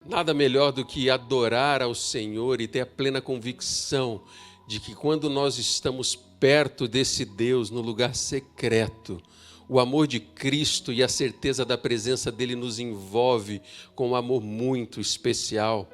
Nada melhor do que adorar ao Senhor e ter a plena convicção de que quando nós estamos perto desse Deus, no lugar secreto, o amor de Cristo e a certeza da presença dele nos envolve com um amor muito especial.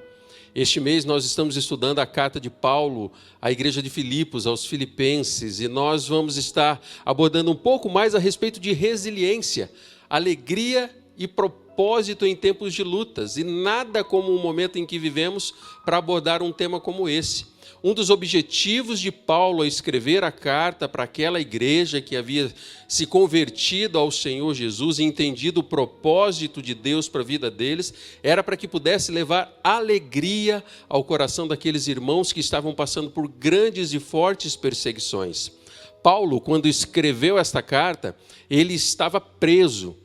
Este mês nós estamos estudando a carta de Paulo à igreja de Filipos, aos filipenses, e nós vamos estar abordando um pouco mais a respeito de resiliência, alegria e propósito em tempos de lutas, e nada como o momento em que vivemos para abordar um tema como esse. Um dos objetivos de Paulo ao escrever a carta para aquela igreja que havia se convertido ao Senhor Jesus e entendido o propósito de Deus para a vida deles, era para que pudesse levar alegria ao coração daqueles irmãos que estavam passando por grandes e fortes perseguições. Paulo, quando escreveu esta carta, ele estava preso.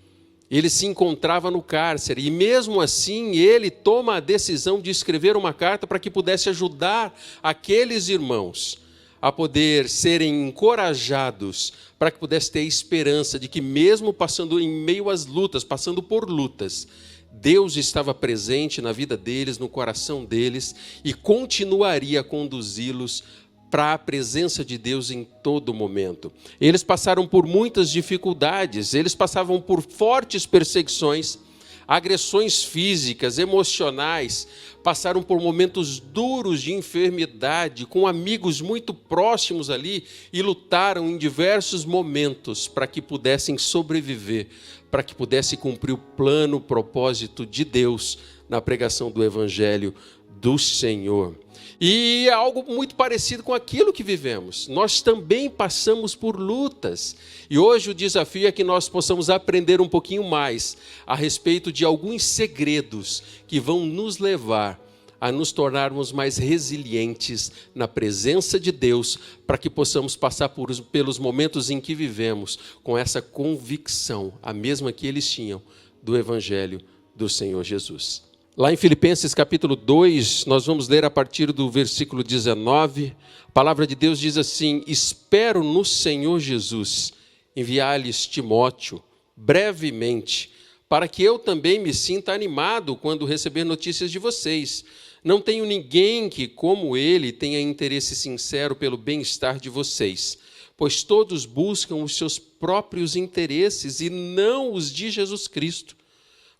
Ele se encontrava no cárcere e mesmo assim ele toma a decisão de escrever uma carta para que pudesse ajudar aqueles irmãos a poder serem encorajados, para que pudesse ter esperança de que mesmo passando em meio às lutas, passando por lutas, Deus estava presente na vida deles, no coração deles e continuaria a conduzi-los para a presença de Deus em todo momento. Eles passaram por muitas dificuldades, eles passavam por fortes perseguições, agressões físicas, emocionais, passaram por momentos duros de enfermidade, com amigos muito próximos ali, e lutaram em diversos momentos para que pudessem sobreviver, para que pudessem cumprir o plano, o propósito de Deus na pregação do Evangelho do Senhor. E é algo muito parecido com aquilo que vivemos. Nós também passamos por lutas. E hoje o desafio é que nós possamos aprender um pouquinho mais a respeito de alguns segredos que vão nos levar a nos tornarmos mais resilientes na presença de Deus, para que possamos passar pelos momentos em que vivemos com essa convicção, a mesma que eles tinham, do Evangelho do Senhor Jesus. Lá em Filipenses capítulo 2, nós vamos ler a partir do versículo 19, a palavra de Deus diz assim: espero no Senhor Jesus enviar-lhes Timóteo brevemente, para que eu também me sinta animado quando receber notícias de vocês. Não tenho ninguém que, como ele, tenha interesse sincero pelo bem-estar de vocês, pois todos buscam os seus próprios interesses e não os de Jesus Cristo.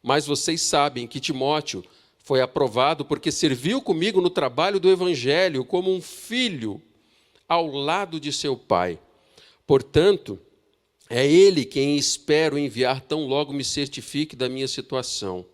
Mas vocês sabem que Timóteo foi aprovado porque serviu comigo no trabalho do Evangelho como um filho ao lado de seu pai. Portanto, é ele quem espero enviar tão logo me certifique da minha situação,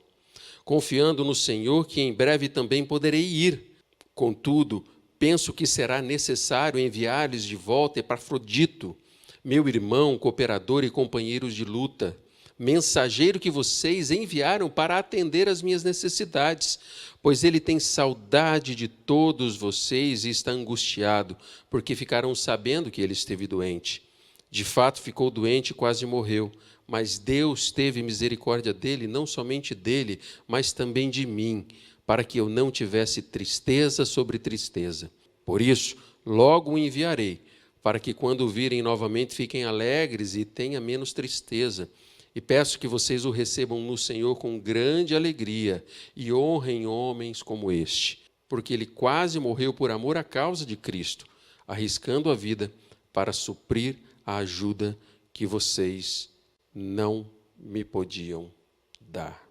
confiando no Senhor que em breve também poderei ir. Contudo, penso que será necessário enviar-lhes de volta Epafrodito, meu irmão, cooperador e companheiro de luta, mensageiro que vocês enviaram para atender às minhas necessidades, pois ele tem saudade de todos vocês e está angustiado, porque ficaram sabendo que ele esteve doente. De fato, ficou doente e quase morreu, mas Deus teve misericórdia dele, não somente dele, mas também de mim, para que eu não tivesse tristeza sobre tristeza. Por isso, logo o enviarei, para que quando o virem novamente fiquem alegres e tenha menos tristeza. E peço que vocês o recebam no Senhor com grande alegria e honrem homens como este, porque ele quase morreu por amor à causa de Cristo, arriscando a vida para suprir a ajuda que vocês não me podiam dar.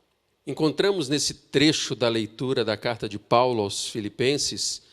Encontramos nesse trecho da leitura da carta de Paulo aos Filipenses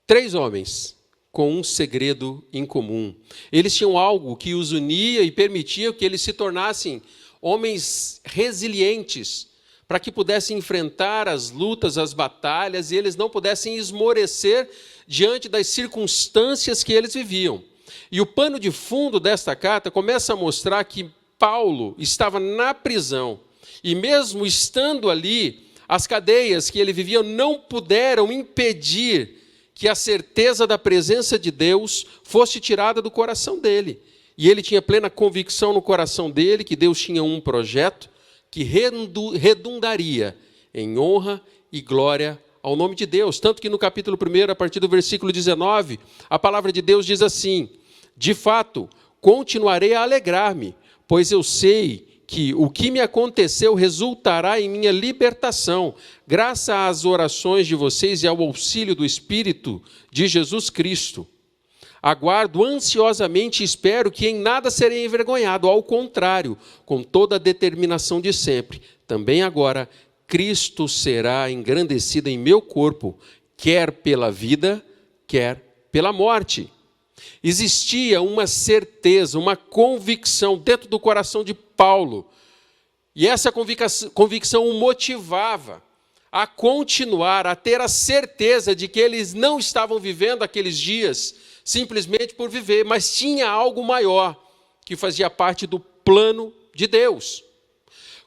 3 homens com um segredo em comum. Eles tinham algo que os unia e permitia que eles se tornassem homens resilientes, para que pudessem enfrentar as lutas, as batalhas, e eles não pudessem esmorecer diante das circunstâncias que eles viviam. E o pano de fundo desta carta começa a mostrar que Paulo estava na prisão, e mesmo estando ali, as cadeias que ele vivia não puderam impedir que a certeza da presença de Deus fosse tirada do coração dele. E ele tinha plena convicção no coração dele que Deus tinha um projeto que redundaria em honra e glória ao nome de Deus. Tanto que no capítulo 1, a partir do versículo 19, a palavra de Deus diz assim: de fato, continuarei a alegrar-me, pois eu sei que o que me aconteceu resultará em minha libertação, graças às orações de vocês e ao auxílio do Espírito de Jesus Cristo. Aguardo ansiosamente e espero que em nada serei envergonhado, ao contrário, com toda a determinação de sempre. Também agora, Cristo será engrandecido em meu corpo, quer pela vida, quer pela morte. Existia uma certeza, uma convicção dentro do coração de Paulo, e essa convicção o motivava a continuar, a ter a certeza de que eles não estavam vivendo aqueles dias simplesmente por viver, mas tinha algo maior que fazia parte do plano de Deus.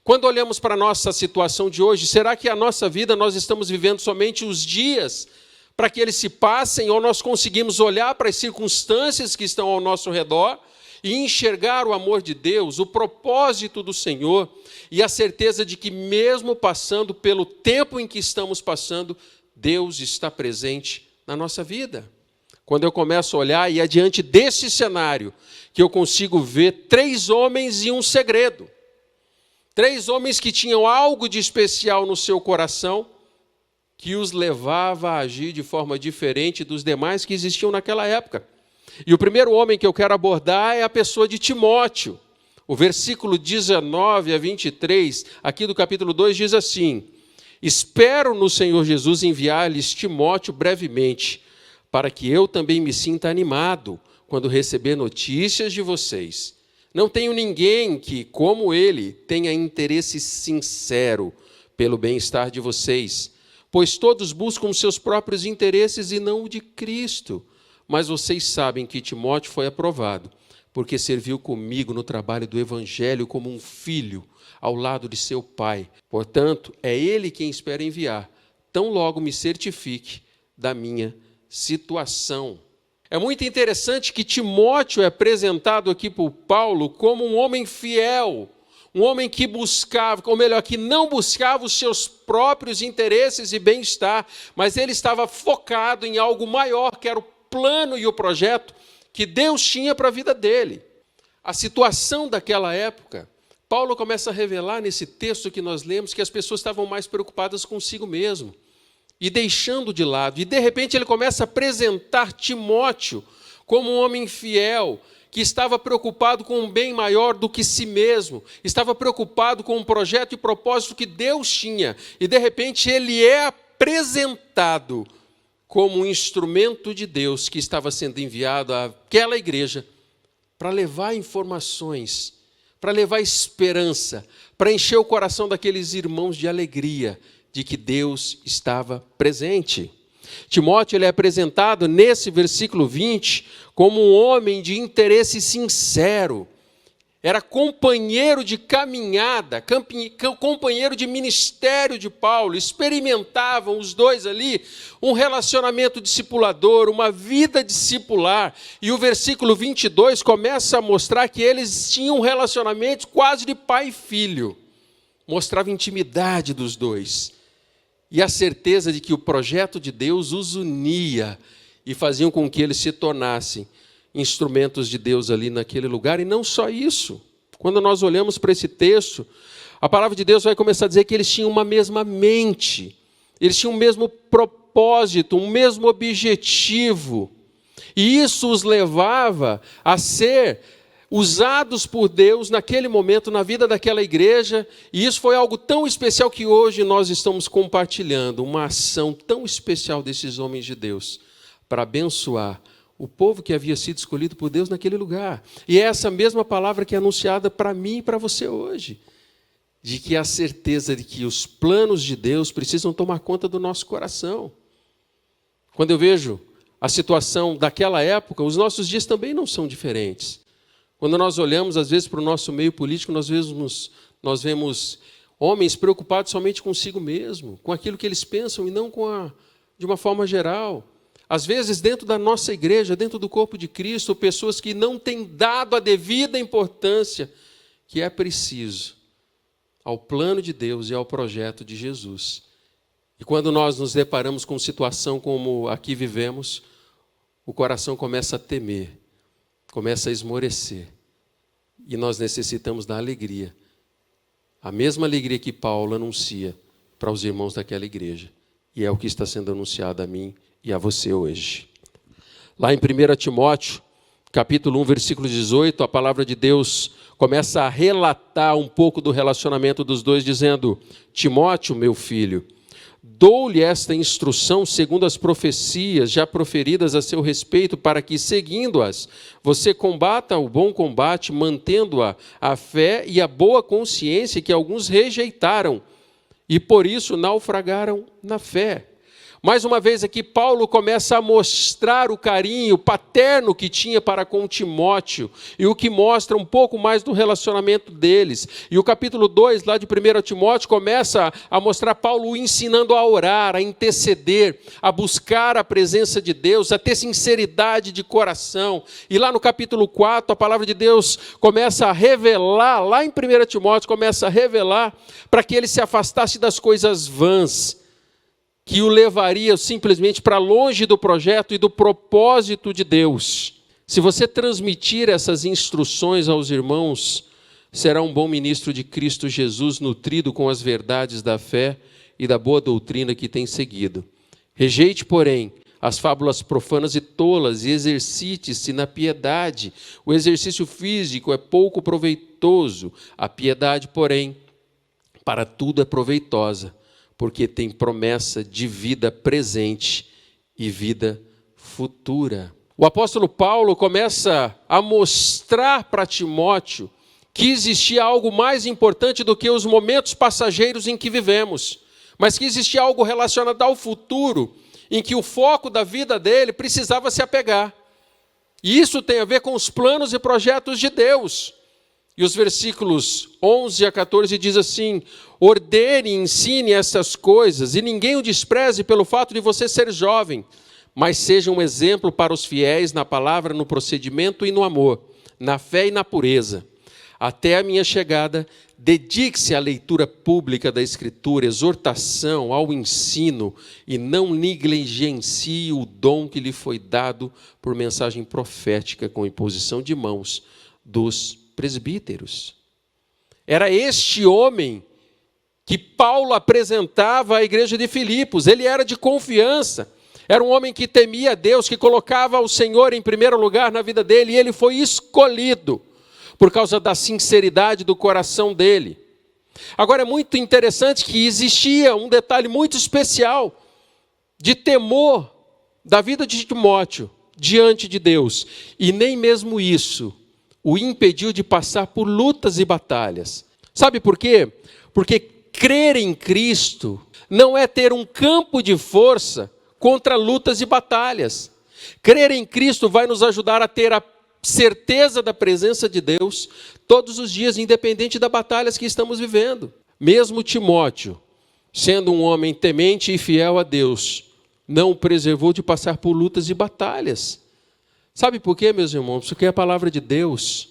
Quando olhamos para a nossa situação de hoje, será que a nossa vida nós estamos vivendo somente os dias para que eles se passem, ou nós conseguimos olhar para as circunstâncias que estão ao nosso redor e enxergar o amor de Deus, o propósito do Senhor e a certeza de que mesmo passando pelo tempo em que estamos passando, Deus está presente na nossa vida? Quando eu começo a olhar, e é diante desse cenário que eu consigo ver 3 homens e um segredo. 3 homens que tinham algo de especial no seu coração, que os levava a agir de forma diferente dos demais que existiam naquela época. E o primeiro homem que eu quero abordar é a pessoa de Timóteo. O versículo 19 a 23, aqui do capítulo 2, diz assim: espero no Senhor Jesus enviar-lhes Timóteo brevemente, para que eu também me sinta animado quando receber notícias de vocês. Não tenho ninguém que, como ele, tenha interesse sincero pelo bem-estar de vocês, pois todos buscam seus próprios interesses e não o de Cristo. Mas vocês sabem que Timóteo foi aprovado, porque serviu comigo no trabalho do Evangelho como um filho ao lado de seu pai. Portanto, é ele quem espero enviar, tão logo me certifique da minha situação. É muito interessante que Timóteo é apresentado aqui por Paulo como um homem fiel, um homem que buscava, ou melhor, que não buscava os seus próprios interesses e bem-estar, mas ele estava focado em algo maior, que era o plano e o projeto que Deus tinha para a vida dele. A situação daquela época, Paulo começa a revelar nesse texto que nós lemos que as pessoas estavam mais preocupadas consigo mesmo e deixando de lado. E, de repente, ele começa a apresentar Timóteo como um homem fiel, que estava preocupado com um bem maior do que si mesmo, estava preocupado com um projeto e propósito que Deus tinha. E, de repente, ele é apresentado como um instrumento de Deus que estava sendo enviado àquela igreja para levar informações, para levar esperança, para encher o coração daqueles irmãos de alegria, de que Deus estava presente. Timóteo ele é apresentado nesse versículo 20 como um homem de interesse sincero. Era companheiro de caminhada, companheiro de ministério de Paulo. Experimentavam os dois ali um relacionamento discipulador, uma vida discipular. E o versículo 22 começa a mostrar que eles tinham um relacionamento quase de pai e filho. Mostrava a intimidade dos dois. E a certeza de que o projeto de Deus os unia e faziam com que eles se tornassem instrumentos de Deus ali naquele lugar. E não só isso. Quando nós olhamos para esse texto, a palavra de Deus vai começar a dizer que eles tinham uma mesma mente, eles tinham o mesmo propósito, um mesmo objetivo. E isso os levava a ser usados por Deus naquele momento, na vida daquela igreja, e isso foi algo tão especial que hoje nós estamos compartilhando, uma ação tão especial desses homens de Deus, para abençoar o povo que havia sido escolhido por Deus naquele lugar. E é essa mesma palavra que é anunciada para mim e para você hoje, de que a certeza de que os planos de Deus precisam tomar conta do nosso coração. Quando eu vejo a situação daquela época, os nossos dias também não são diferentes. Quando nós olhamos, às vezes, para o nosso meio político, nós vemos homens preocupados somente consigo mesmo, com aquilo que eles pensam e não de uma forma geral. Às vezes, dentro da nossa igreja, dentro do corpo de Cristo, pessoas que não têm dado a devida importância que é preciso ao plano de Deus e ao projeto de Jesus. E quando nós nos deparamos com situação como aqui vivemos, o coração começa a temer, começa a esmorecer. E nós necessitamos da alegria a mesma alegria que Paulo anuncia para os irmãos daquela igreja. E é o que está sendo anunciado a mim e a você hoje. Lá em 1 Timóteo, capítulo 1, versículo 18, a palavra de Deus começa a relatar um pouco do relacionamento dos dois, dizendo: Timóteo, meu filho, dou-lhe esta instrução segundo as profecias já proferidas a seu respeito, para que, seguindo-as, você combata o bom combate, mantendo a fé e a boa consciência que alguns rejeitaram e por isso naufragaram na fé. Mais uma vez aqui, Paulo começa a mostrar o carinho paterno que tinha para com Timóteo, e o que mostra um pouco mais do relacionamento deles. E o capítulo 2, lá de 1 Timóteo, começa a mostrar Paulo ensinando a orar, a interceder, a buscar a presença de Deus, a ter sinceridade de coração. E lá no capítulo 4, a palavra de Deus começa a revelar, lá em 1 Timóteo, começa a revelar para que ele se afastasse das coisas vãs, que o levaria simplesmente para longe do projeto e do propósito de Deus. Se você transmitir essas instruções aos irmãos, será um bom ministro de Cristo Jesus, nutrido com as verdades da fé e da boa doutrina que tem seguido. Rejeite, porém, as fábulas profanas e tolas e exercite-se na piedade. O exercício físico é pouco proveitoso, a piedade, porém, para tudo é proveitosa, porque tem promessa de vida presente e vida futura. O apóstolo Paulo começa a mostrar para Timóteo que existia algo mais importante do que os momentos passageiros em que vivemos, mas que existia algo relacionado ao futuro, em que o foco da vida dele precisava se apegar. E isso tem a ver com os planos e projetos de Deus. E os versículos 11 a 14 diz assim: ordene e ensine essas coisas, e ninguém o despreze pelo fato de você ser jovem, mas seja um exemplo para os fiéis na palavra, no procedimento e no amor, na fé e na pureza. Até a minha chegada, dedique-se à leitura pública da Escritura, exortação, ao ensino, e não negligencie o dom que lhe foi dado por mensagem profética com imposição de mãos dos presbíteros. Era este homem que Paulo apresentava à igreja de Filipos. Ele era de confiança, era um homem que temia a Deus, que colocava o Senhor em primeiro lugar na vida dele, e ele foi escolhido por causa da sinceridade do coração dele. Agora é muito interessante que existia um detalhe muito especial de temor da vida de Timóteo diante de Deus, e nem mesmo isso o impediu de passar por lutas e batalhas. Sabe por quê? Porque crer em Cristo não é ter um campo de força contra lutas e batalhas. Crer em Cristo vai nos ajudar a ter a certeza da presença de Deus todos os dias, independente das batalhas que estamos vivendo. Mesmo Timóteo, sendo um homem temente e fiel a Deus, não o preservou de passar por lutas e batalhas. Sabe por quê, meus irmãos? Porque a palavra de Deus,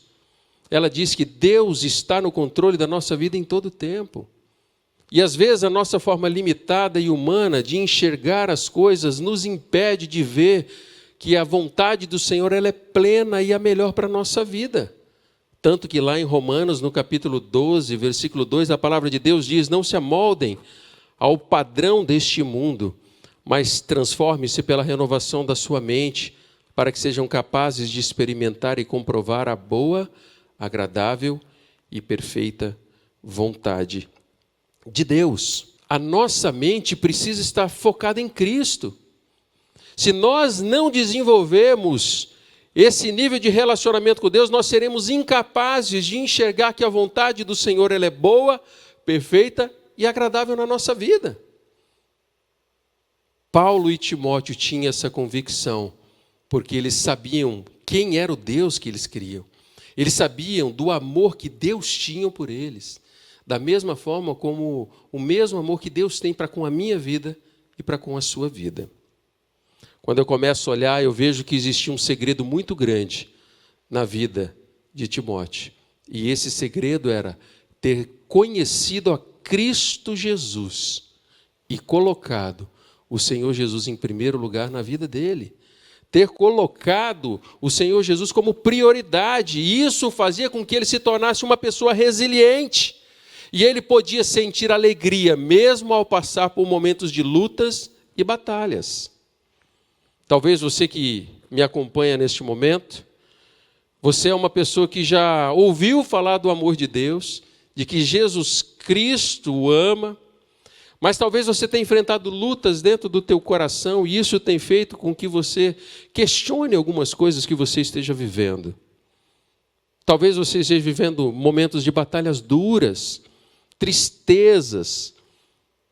ela diz que Deus está no controle da nossa vida em todo o tempo. E às vezes a nossa forma limitada e humana de enxergar as coisas nos impede de ver que a vontade do Senhor ela é plena e a melhor para a nossa vida. Tanto que lá em Romanos, no capítulo 12, versículo 2, a palavra de Deus diz: não se amoldem ao padrão deste mundo, mas transforme-se pela renovação da sua mente, para que sejam capazes de experimentar e comprovar a boa, agradável e perfeita vontade de Deus. A nossa mente precisa estar focada em Cristo. Se nós não desenvolvermos esse nível de relacionamento com Deus, nós seremos incapazes de enxergar que a vontade do Senhor ela é boa, perfeita e agradável na nossa vida. Paulo e Timóteo tinham essa convicção, porque eles sabiam quem era o Deus que eles criam. Eles sabiam do amor que Deus tinha por eles. Da mesma forma como o mesmo amor que Deus tem para com a minha vida e para com a sua vida. Quando eu começo a olhar, eu vejo que existia um segredo muito grande na vida de Timóteo. E esse segredo era ter conhecido a Cristo Jesus e colocado o Senhor Jesus em primeiro lugar na vida dele. Ter colocado o Senhor Jesus como prioridade. E isso fazia com que ele se tornasse uma pessoa resiliente. E ele podia sentir alegria, mesmo ao passar por momentos de lutas e batalhas. Talvez você que me acompanha neste momento, você é uma pessoa que já ouviu falar do amor de Deus, de que Jesus Cristo o ama, mas talvez você tenha enfrentado lutas dentro do teu coração e isso tem feito com que você questione algumas coisas que você esteja vivendo. Talvez você esteja vivendo momentos de batalhas duras, tristezas.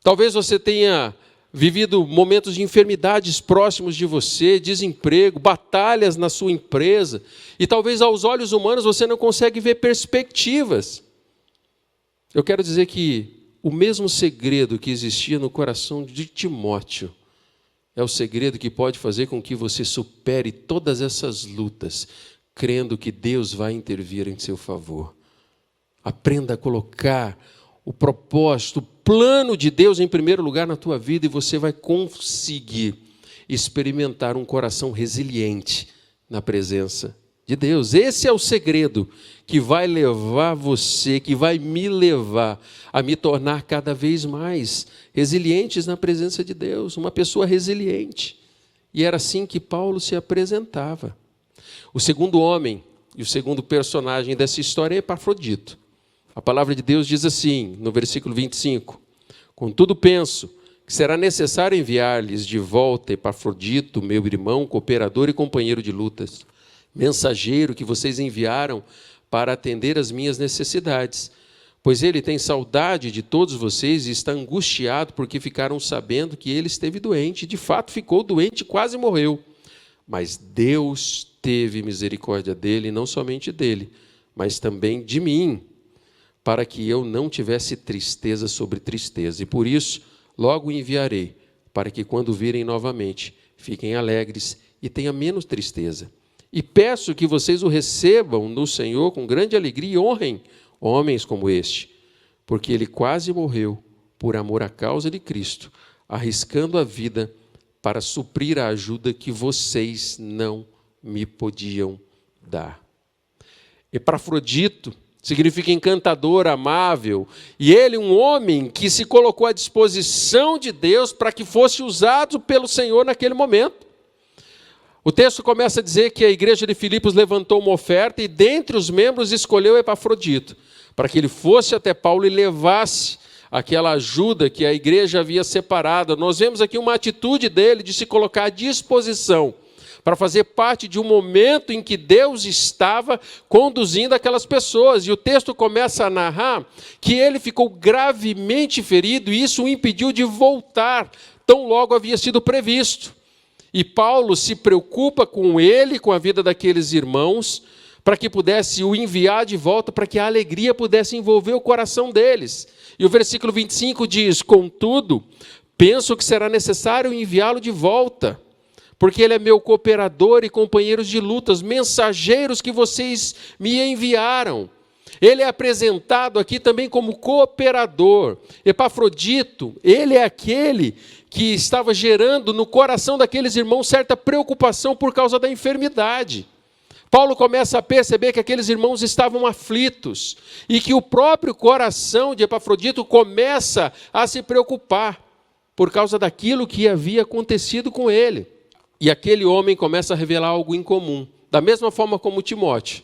Talvez você tenha vivido momentos de enfermidades próximos de você, desemprego, batalhas na sua empresa. E talvez aos olhos humanos você não consegue ver perspectivas. Eu quero dizer que o mesmo segredo que existia no coração de Timóteo é o segredo que pode fazer com que você supere todas essas lutas, crendo que Deus vai intervir em seu favor. Aprenda a colocar o propósito, o plano de Deus em primeiro lugar na tua vida e você vai conseguir experimentar um coração resiliente na presença de Deus. Esse é o segredo que vai levar você, que vai me levar a me tornar cada vez mais resilientes na presença de Deus, uma pessoa resiliente. E era assim que Paulo se apresentava. O segundo homem e o segundo personagem dessa história é Epafrodito. A palavra de Deus diz assim, no versículo 25: Contudo penso que será necessário enviar-lhes de volta Epafrodito, meu irmão, cooperador e companheiro de lutas, mensageiro que vocês enviaram para atender às minhas necessidades, pois ele tem saudade de todos vocês e está angustiado porque ficaram sabendo que ele esteve doente. De fato, ficou doente e quase morreu. Mas Deus teve misericórdia dele, e não somente dele, mas também de mim, para que eu não tivesse tristeza sobre tristeza. E por isso, logo o enviarei, para que quando virem novamente, fiquem alegres e tenham menos tristeza. E peço que vocês o recebam no Senhor com grande alegria e honrem homens como este, porque ele quase morreu por amor à causa de Cristo, arriscando a vida para suprir a ajuda que vocês não me podiam dar. Epafrodito significa encantador, amável, e ele um homem que se colocou à disposição de Deus para que fosse usado pelo Senhor naquele momento. O texto começa a dizer que a igreja de Filipos levantou uma oferta e dentre os membros escolheu Epafrodito, para que ele fosse até Paulo e levasse aquela ajuda que a igreja havia separado. Nós vemos aqui uma atitude dele de se colocar à disposição para fazer parte de um momento em que Deus estava conduzindo aquelas pessoas. E o texto começa a narrar que ele ficou gravemente ferido e isso o impediu de voltar, tão logo havia sido previsto. E Paulo se preocupa com ele, com a vida daqueles irmãos, para que pudesse o enviar de volta, para que a alegria pudesse envolver o coração deles. E o versículo 25 diz: Contudo, penso que será necessário enviá-lo de volta, porque ele é meu cooperador e companheiro de lutas, mensageiros que vocês me enviaram. Ele é apresentado aqui também como cooperador. Epafrodito, ele é aquele que estava gerando no coração daqueles irmãos certa preocupação por causa da enfermidade. Paulo começa a perceber que aqueles irmãos estavam aflitos e que o próprio coração de Epafrodito começa a se preocupar por causa daquilo que havia acontecido com ele. E aquele homem começa a revelar algo em comum, da mesma forma como Timóteo,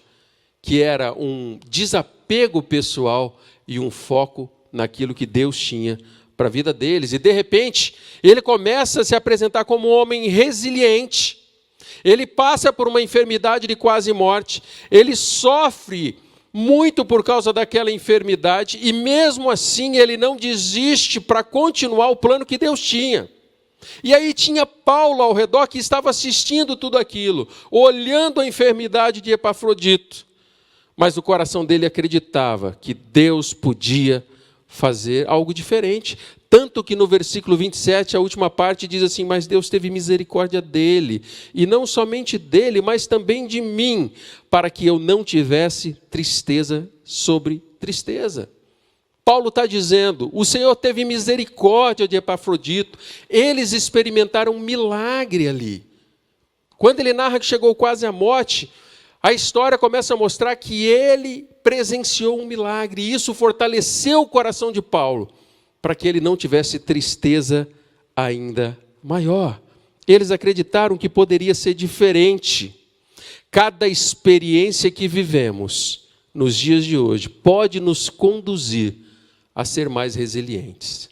que era um desapego pessoal e um foco naquilo que Deus tinha para a vida deles. E de repente, ele começa a se apresentar como um homem resiliente. Ele passa por uma enfermidade de quase morte, ele sofre muito por causa daquela enfermidade e mesmo assim ele não desiste para continuar o plano que Deus tinha. E aí tinha Paulo ao redor que estava assistindo tudo aquilo, olhando a enfermidade de Epafrodito. Mas o coração dele acreditava que Deus podia fazer algo diferente. Tanto que no versículo 27, a última parte diz assim: mas Deus teve misericórdia dele, e não somente dele, mas também de mim, para que eu não tivesse tristeza sobre tristeza. Paulo está dizendo, o Senhor teve misericórdia de Epafrodito, eles experimentaram um milagre ali. Quando ele narra que chegou quase à morte, a história começa a mostrar que ele presenciou um milagre, e isso fortaleceu o coração de Paulo, para que ele não tivesse tristeza ainda maior. Eles acreditaram que poderia ser diferente. Cada experiência que vivemos nos dias de hoje pode nos conduzir a ser mais resilientes.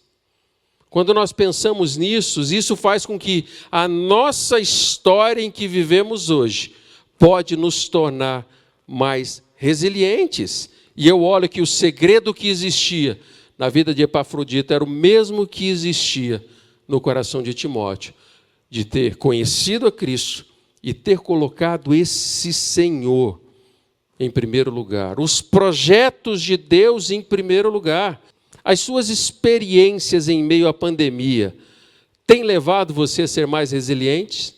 Quando nós pensamos nisso, isso faz com que a nossa história em que vivemos hoje pode nos tornar mais resilientes. E eu olho que o segredo que existia na vida de Epafrodito era o mesmo que existia no coração de Timóteo, de ter conhecido a Cristo e ter colocado esse Senhor em primeiro lugar, os projetos de Deus em primeiro lugar. As suas experiências em meio à pandemia têm levado você a ser mais resiliente?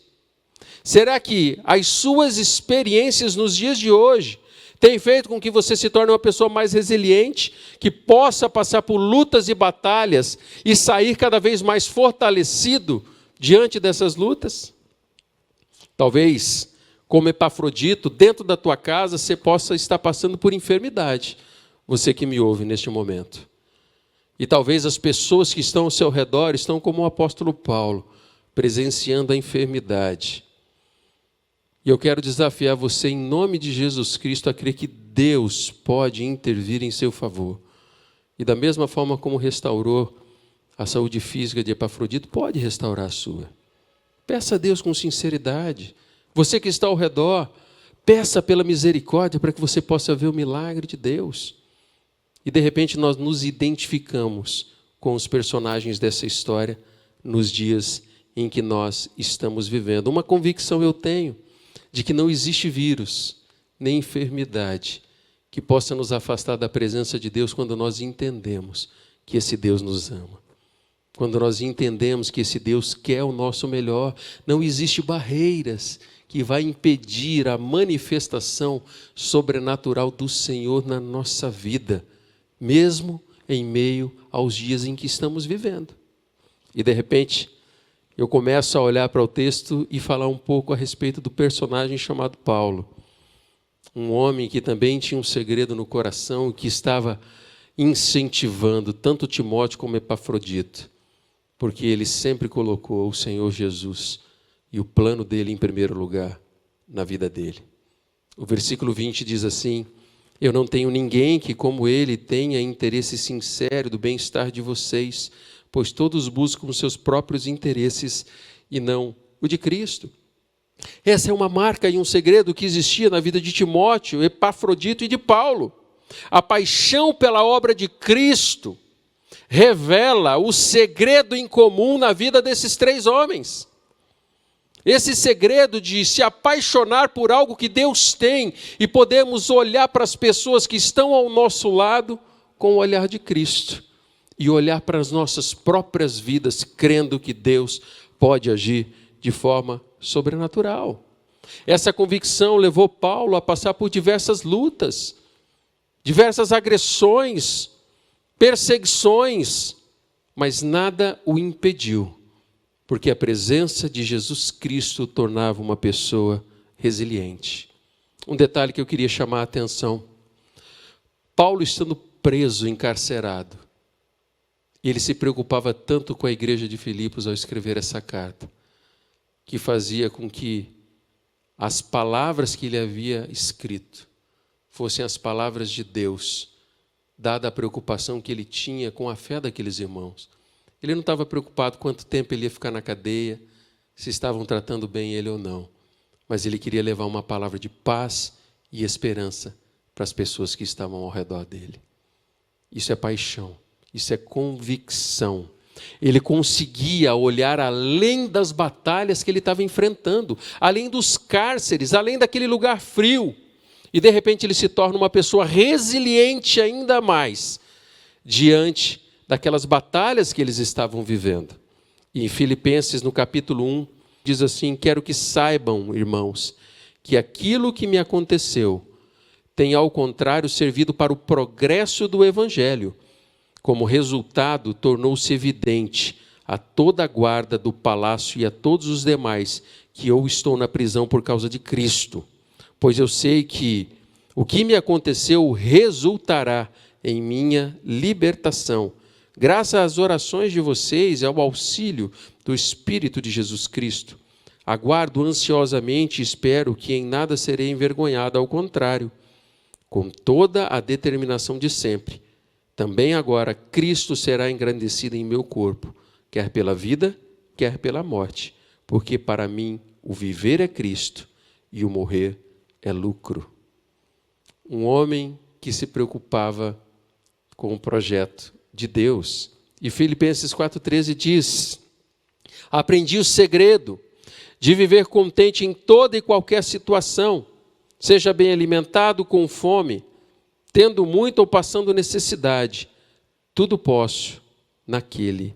Será que as suas experiências nos dias de hoje têm feito com que você se torne uma pessoa mais resiliente, que possa passar por lutas e batalhas e sair cada vez mais fortalecido diante dessas lutas? Talvez, como Epafrodito, dentro da tua casa você possa estar passando por enfermidade, você que me ouve neste momento. E talvez as pessoas que estão ao seu redor estão como o apóstolo Paulo, presenciando a enfermidade. E eu quero desafiar você, em nome de Jesus Cristo, a crer que Deus pode intervir em seu favor. E da mesma forma como restaurou a saúde física de Epafrodito, pode restaurar a sua. Peça a Deus com sinceridade. Você que está ao redor, peça pela misericórdia para que você possa ver o milagre de Deus. E de repente nós nos identificamos com os personagens dessa história nos dias em que nós estamos vivendo. Uma convicção eu tenho de que não existe vírus, nem enfermidade que possa nos afastar da presença de Deus quando nós entendemos que esse Deus nos ama. Quando nós entendemos que esse Deus quer o nosso melhor, não existe barreiras que vai impedir a manifestação sobrenatural do Senhor na nossa vida, mesmo em meio aos dias em que estamos vivendo. E de repente, eu começo a olhar para o texto e falar um pouco a respeito do personagem chamado Paulo. Um homem que também tinha um segredo no coração, que estava incentivando tanto Timóteo como Epafrodito, porque ele sempre colocou o Senhor Jesus e o plano dele em primeiro lugar na vida dele. O versículo 20 diz assim: eu não tenho ninguém que, como ele, tenha interesse sincero do bem-estar de vocês, pois todos buscam os seus próprios interesses e não o de Cristo. Essa é uma marca e um segredo que existia na vida de Timóteo, Epafrodito e de Paulo. A paixão pela obra de Cristo revela o segredo em comum na vida desses três homens. Esse segredo de se apaixonar por algo que Deus tem e podemos olhar para as pessoas que estão ao nosso lado com o olhar de Cristo e olhar para as nossas próprias vidas crendo que Deus pode agir de forma sobrenatural. Essa convicção levou Paulo a passar por diversas lutas, diversas agressões, perseguições, mas nada o impediu, porque a presença de Jesus Cristo o tornava uma pessoa resiliente. Um detalhe que eu queria chamar a atenção: Paulo, estando preso, encarcerado, ele se preocupava tanto com a igreja de Filipos ao escrever essa carta, que fazia com que as palavras que ele havia escrito fossem as palavras de Deus, dada a preocupação que ele tinha com a fé daqueles irmãos. Ele não estava preocupado quanto tempo ele ia ficar na cadeia, se estavam tratando bem ele ou não, mas ele queria levar uma palavra de paz e esperança para as pessoas que estavam ao redor dele. Isso é paixão, isso é convicção. Ele conseguia olhar além das batalhas que ele estava enfrentando, além dos cárceres, além daquele lugar frio, e de repente ele se torna uma pessoa resiliente ainda mais diante daquelas batalhas que eles estavam vivendo. E em Filipenses, no capítulo 1, diz assim: quero que saibam, irmãos, que aquilo que me aconteceu tem, ao contrário, servido para o progresso do Evangelho. Como resultado, tornou-se evidente a toda a guarda do palácio e a todos os demais que eu estou na prisão por causa de Cristo. pois eu sei que o que me aconteceu resultará em minha libertação, graças às orações de vocês e ao auxílio do Espírito de Jesus Cristo. Aguardo ansiosamente e espero que em nada serei envergonhado, ao contrário, com toda a determinação de sempre. Também agora Cristo será engrandecido em meu corpo, quer pela vida, quer pela morte, porque para mim o viver é Cristo e o morrer é lucro. Um homem que se preocupava com o projeto de Deus. E Filipenses 4,13 diz: aprendi o segredo de viver contente em toda e qualquer situação, seja bem alimentado, com fome, tendo muito ou passando necessidade. Tudo posso naquele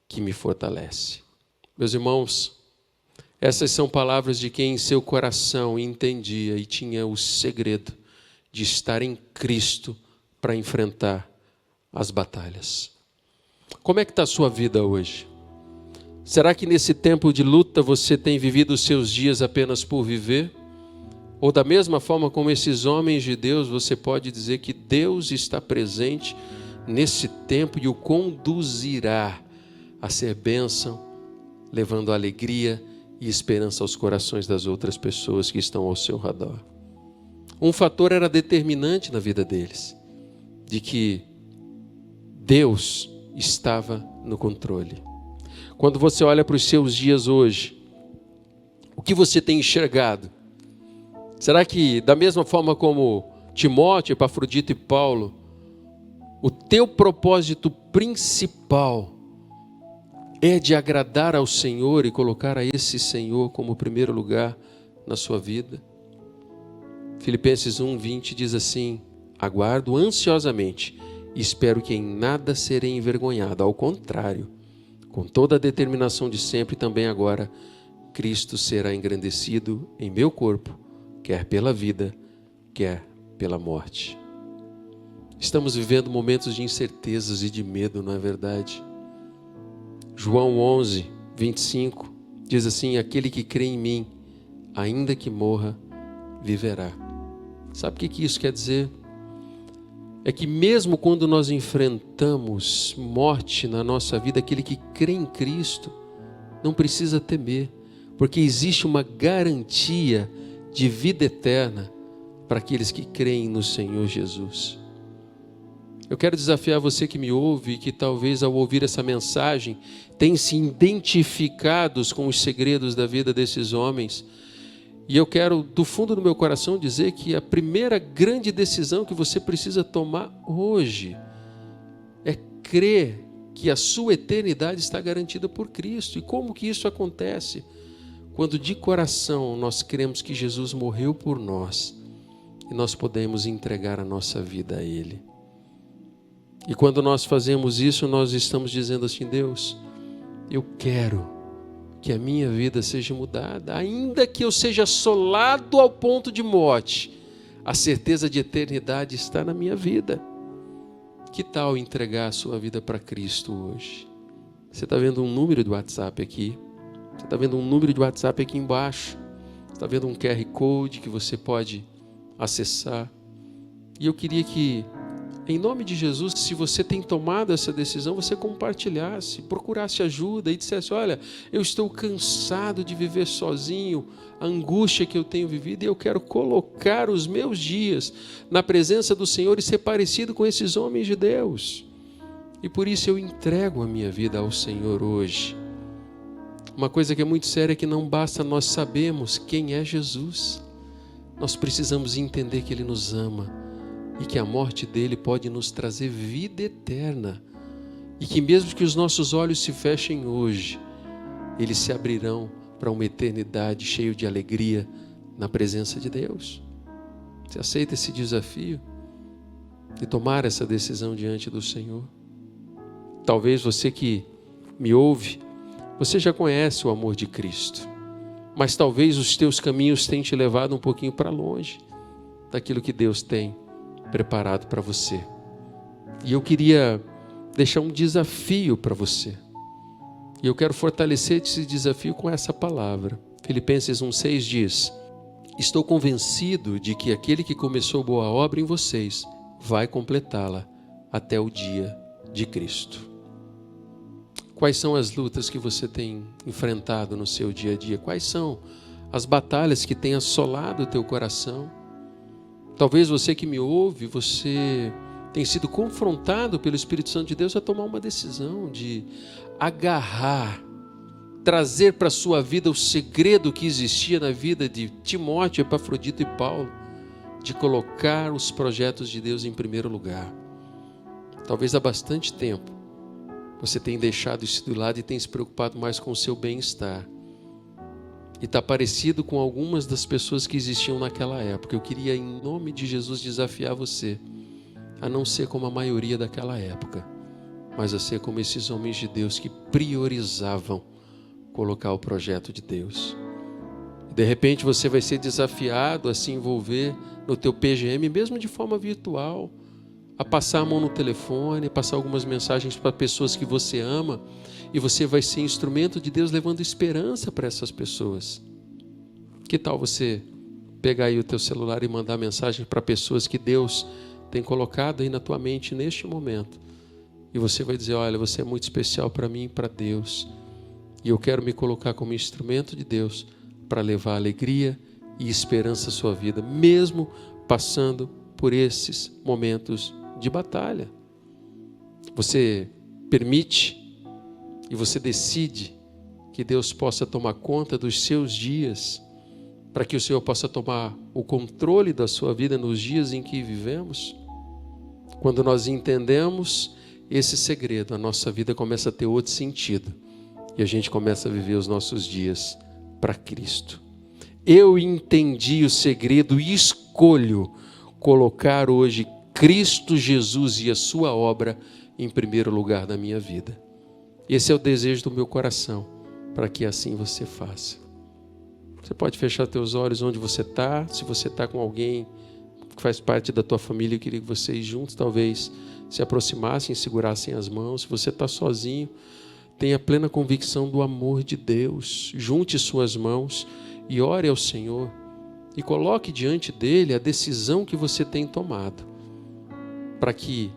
que me fortalece. Meus irmãos, essas são palavras de quem em seu coração entendia e tinha o segredo de estar em Cristo para enfrentar as batalhas. Como é que está a sua vida hoje? Será que nesse tempo de luta você tem vivido os seus dias apenas por viver? Ou da mesma forma como esses homens de Deus, você pode dizer que Deus está presente nesse tempo e o conduzirá a ser bênção, levando alegria e esperança aos corações das outras pessoas que estão ao seu redor. Um fator era determinante na vida deles, de que Deus estava no controle. Quando você olha para os seus dias hoje, o que você tem enxergado? Será que, da mesma forma como Timóteo, Epafrodito e Paulo, o teu propósito principal é de agradar ao Senhor e colocar a esse Senhor como primeiro lugar na sua vida? Filipenses 1:20 diz assim: aguardo ansiosamente e espero que em nada serei envergonhado. Ao contrário, com toda a determinação de sempre, também agora, Cristo será engrandecido em meu corpo, quer pela vida, quer pela morte. Estamos vivendo momentos de incertezas e de medo, não é verdade? João 11:25 diz assim: aquele que crê em mim, ainda que morra, viverá. Sabe o que isso quer dizer? É que mesmo quando nós enfrentamos morte na nossa vida, aquele que crê em Cristo não precisa temer, porque existe uma garantia de vida eterna para aqueles que creem no Senhor Jesus. Eu quero desafiar você que me ouve e que talvez ao ouvir essa mensagem tenha se identificado com os segredos da vida desses homens. E eu quero, do fundo do meu coração, dizer que a primeira grande decisão que você precisa tomar hoje é crer que a sua eternidade está garantida por Cristo. E como que isso acontece? Quando de coração nós cremos que Jesus morreu por nós e nós podemos entregar a nossa vida a Ele. E quando nós fazemos isso, nós estamos dizendo assim: Deus, eu quero que a minha vida seja mudada, ainda que eu seja assolado ao ponto de morte, a certeza de eternidade está na minha vida. Que tal entregar a sua vida para Cristo hoje? Você está vendo um número de WhatsApp aqui, você está vendo um número de WhatsApp aqui embaixo, você está vendo um QR Code que você pode acessar. E eu queria que, em nome de Jesus, se você tem tomado essa decisão, você compartilhasse, procurasse ajuda e dissesse: olha, eu estou cansado de viver sozinho, a angústia que eu tenho vivido, e eu quero colocar os meus dias na presença do Senhor e ser parecido com esses homens de Deus. E por isso eu entrego a minha vida ao Senhor hoje. Uma coisa que é muito séria é que não basta nós sabermos quem é Jesus. Nós precisamos entender que Ele nos ama e que a morte dele pode nos trazer vida eterna. E que mesmo que os nossos olhos se fechem hoje, eles se abrirão para uma eternidade cheia de alegria na presença de Deus. Você aceita esse desafio de tomar essa decisão diante do Senhor? Talvez você que me ouve, você já conhece o amor de Cristo, mas talvez os teus caminhos tenham te levado um pouquinho para longe daquilo que Deus tem preparado para você. E eu queria deixar um desafio para você. E eu quero fortalecer esse desafio com essa palavra. Filipenses 1:6 diz: estou convencido de que aquele que começou boa obra em vocês vai completá-la até o dia de Cristo. Quais são as lutas que você tem enfrentado no seu dia a dia? Quais são as batalhas que têm assolado o teu coração? Talvez você que me ouve, você tem sido confrontado pelo Espírito Santo de Deus a tomar uma decisão de agarrar, trazer para a sua vida o segredo que existia na vida de Timóteo, Epafrodito e Paulo, de colocar os projetos de Deus em primeiro lugar. Talvez há bastante tempo você tenha deixado isso de lado e tenha se preocupado mais com o seu bem-estar. E está parecido com algumas das pessoas que existiam naquela época. Eu queria, em nome de Jesus, desafiar você a não ser como a maioria daquela época, mas a ser como esses homens de Deus que priorizavam colocar o projeto de Deus. De repente você vai ser desafiado a se envolver no teu PGM, mesmo de forma virtual, a passar a mão no telefone, passar algumas mensagens para pessoas que você ama, e você vai ser instrumento de Deus levando esperança para essas pessoas. Que tal você pegar aí o teu celular e mandar mensagem para pessoas que Deus tem colocado aí na tua mente neste momento, e você vai dizer: olha, você é muito especial para mim e para Deus, e eu quero me colocar como instrumento de Deus para levar alegria e esperança à sua vida, mesmo passando por esses momentos de batalha. Você permite e você decide que Deus possa tomar conta dos seus dias, para que o Senhor possa tomar o controle da sua vida nos dias em que vivemos? Quando nós entendemos esse segredo, a nossa vida começa a ter outro sentido, e a gente começa a viver os nossos dias para Cristo. Eu entendi o segredo e escolho colocar hoje Cristo Jesus e a sua obra em primeiro lugar na minha vida. Esse é o desejo do meu coração, para que assim você faça. Você pode fechar teus olhos onde você está. Se você está com alguém que faz parte da tua família, eu queria que vocês juntos talvez se aproximassem e segurassem as mãos. Se você está sozinho, tenha plena convicção do amor de Deus. Junte suas mãos e ore ao Senhor e coloque diante dele a decisão que você tem tomado, para que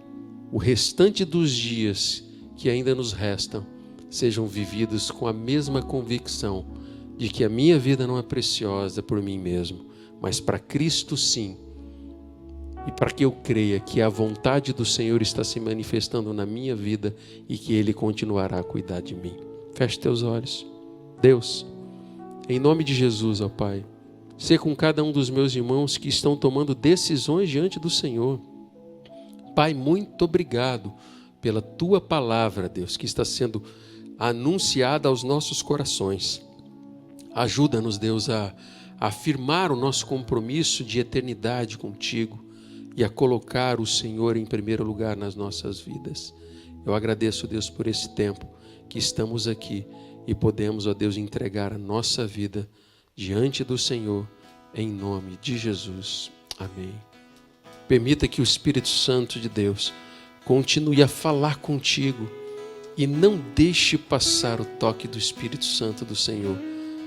o restante dos dias que ainda nos restam sejam vividos com a mesma convicção de que a minha vida não é preciosa por mim mesmo, mas para Cristo sim, e para que eu creia que a vontade do Senhor está se manifestando na minha vida e que Ele continuará a cuidar de mim. Feche teus olhos. Deus, em nome de Jesus, ó Pai, ser com cada um dos meus irmãos que estão tomando decisões diante do Senhor. Pai, muito obrigado pela Tua palavra, Deus, que está sendo anunciada aos nossos corações. Ajuda-nos, Deus, a afirmar o nosso compromisso de eternidade contigo e a colocar o Senhor em primeiro lugar nas nossas vidas. Eu agradeço, Deus, por esse tempo que estamos aqui e podemos, ó Deus, entregar a nossa vida diante do Senhor, em nome de Jesus. Amém. Permita que o Espírito Santo de Deus continue a falar contigo e não deixe passar o toque do Espírito Santo do Senhor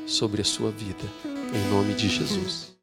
sobre a sua vida, em nome de Jesus.